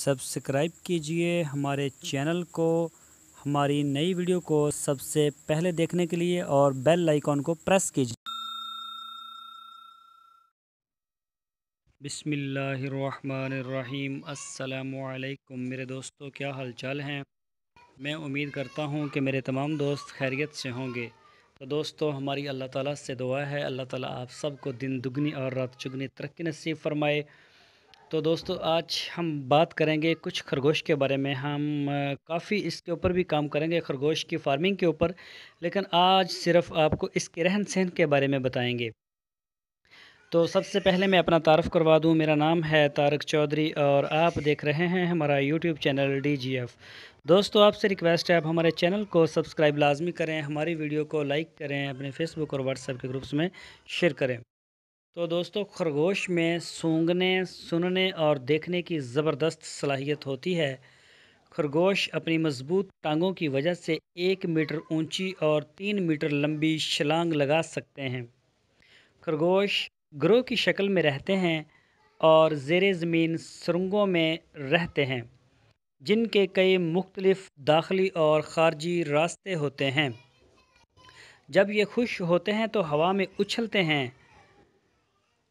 Subscribe कीजिए हमारे channel को, हमारी नई वीडियो को सबसे पहले देखने के लिए और बेल आइकॉन को प्रेस कीजिए। बिस्मिल्लाहिर्रहमानिर्रहीम। अस्सलामुअलैकुम मेरे दोस्तों, क्या हाल चाल हैं। मैं उम्मीद करता हूं कि मेरे तमाम दोस्त खैरियत से होंगे। तो दोस्तों, हमारी अल्लाह ताला से दुआ है, अल्लाह ताला आप सबको दिन दुगनी और रात चुगनी तरक्की नसीब फरमाए। तो दोस्तों, आज हम बात करेंगे कुछ खरगोश के बारे में। हम काफ़ी इसके ऊपर भी काम करेंगे, खरगोश की फार्मिंग के ऊपर, लेकिन आज सिर्फ आपको इसके रहन सहन के बारे में बताएंगे। तो सबसे पहले मैं अपना तारफ़ करवा दूं। मेरा नाम है तारक चौधरी और आप देख रहे हैं हमारा यूट्यूब चैनल DGF। दोस्तों, आपसे रिक्वेस्ट है, आप हमारे चैनल को सब्सक्राइब लाजमी करें, हमारी वीडियो को लाइक करें, अपने फेसबुक और व्हाट्सएप के ग्रुप्स में शेयर करें। तो दोस्तों, खरगोश में सूंघने, सुनने और देखने की ज़बरदस्त सलाहियत होती है। खरगोश अपनी मज़बूत टांगों की वजह से 1 मीटर ऊंची और 3 मीटर लंबी छलांग लगा सकते हैं। खरगोश ग्रोह की शक्ल में रहते हैं और ज़ेरे ज़मीन सुरंगों में रहते हैं, जिनके कई मुख्तलिफ दाखिली और ख़ारजी रास्ते होते हैं। जब ये खुश होते हैं तो हवा में उछलते हैं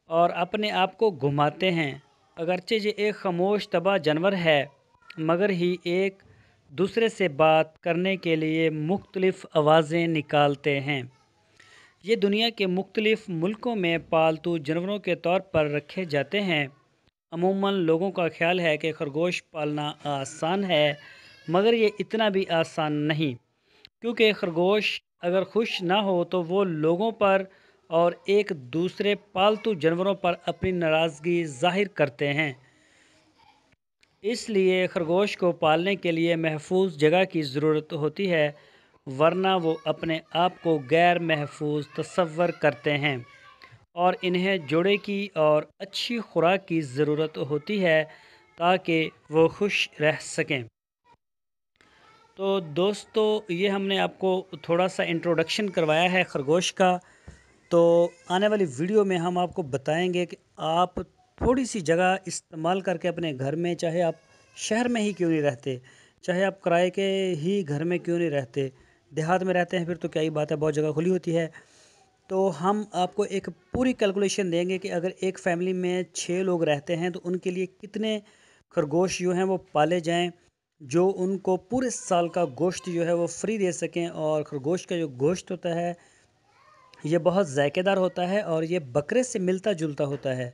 और अपने आप को घुमाते हैं। अगरचे ये एक खामोश तबाह जानवर है, मगर ही एक दूसरे से बात करने के लिए मुख्तलिफ आवाज़ें निकालते हैं। ये दुनिया के मुख्तलिफ मुल्कों में पालतू जानवरों के तौर पर रखे जाते हैं। अमूमन लोगों का ख्याल है कि खरगोश पालना आसान है, मगर ये इतना भी आसान नहीं, क्योंकि खरगोश अगर खुश ना हो तो वो लोगों पर और एक दूसरे पालतू जानवरों पर अपनी नाराज़गी ज़ाहिर करते हैं। इसलिए खरगोश को पालने के लिए महफूज जगह की ज़रूरत होती है, वरना वो अपने आप को गैर महफूज तस्वर करते हैं और इन्हें जोड़े की और अच्छी खुराक की ज़रूरत होती है ताकि वो खुश रह सकें। तो दोस्तों, ये हमने आपको थोड़ा सा इंट्रोडक्शन करवाया है खरगोश का। तो आने वाली वीडियो में हम आपको बताएंगे कि आप थोड़ी सी जगह इस्तेमाल करके अपने घर में, चाहे आप शहर में ही क्यों नहीं रहते, चाहे आप किराए के ही घर में क्यों नहीं रहते, देहात में रहते हैं फिर तो क्या ही बात है, बहुत जगह खुली होती है। तो हम आपको एक पूरी कैलकुलेशन देंगे कि अगर एक फैमिली में 6 लोग रहते हैं तो उनके लिए कितने खरगोश जो हैं वो पाले जाएं, जो उनको पूरे साल का गोश्त जो है वो फ्री दे सकें। और खरगोश का जो गोश्त होता है ये बहुत ज़ायकेदार होता है और ये बकरे से मिलता जुलता होता है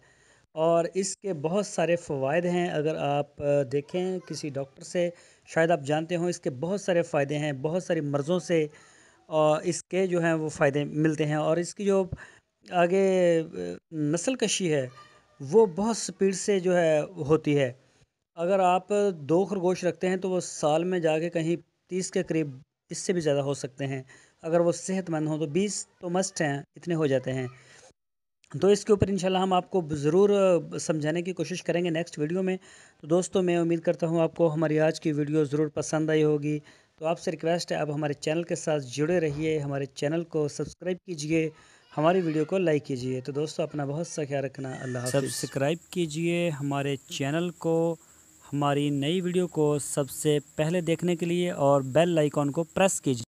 और इसके बहुत सारे फ़वाइद हैं। अगर आप देखें किसी डॉक्टर से, शायद आप जानते हो, इसके बहुत सारे फ़ायदे हैं, बहुत सारी मर्ज़ों से और इसके जो हैं वो फ़ायदे मिलते हैं। और इसकी जो आगे नस्ल कशी है वो बहुत स्पीड से जो है होती है। अगर आप 2 खरगोश रखते हैं तो वो साल में जाके कहीं 30 के करीब, इससे भी ज़्यादा हो सकते हैं। अगर वो सेहतमंद हो तो 20 तो मस्ट हैं, इतने हो जाते हैं। तो इसके ऊपर इंशाल्लाह हम आपको ज़रूर समझाने की कोशिश करेंगे नेक्स्ट वीडियो में। तो दोस्तों, मैं उम्मीद करता हूँ आपको हमारी आज की वीडियो ज़रूर पसंद आई होगी। तो आपसे रिक्वेस्ट है, आप हमारे चैनल के साथ जुड़े रहिए, हमारे चैनल को सब्सक्राइब कीजिए, हमारी वीडियो को लाइक कीजिए। तो दोस्तों, अपना बहुत सा ख्याल रखना। अल्लाह हाफ़िज़। सब्सक्राइब कीजिए हमारे चैनल को, हमारी नई वीडियो को सबसे पहले देखने के लिए और बेल आइकॉन को प्रेस कीजिए।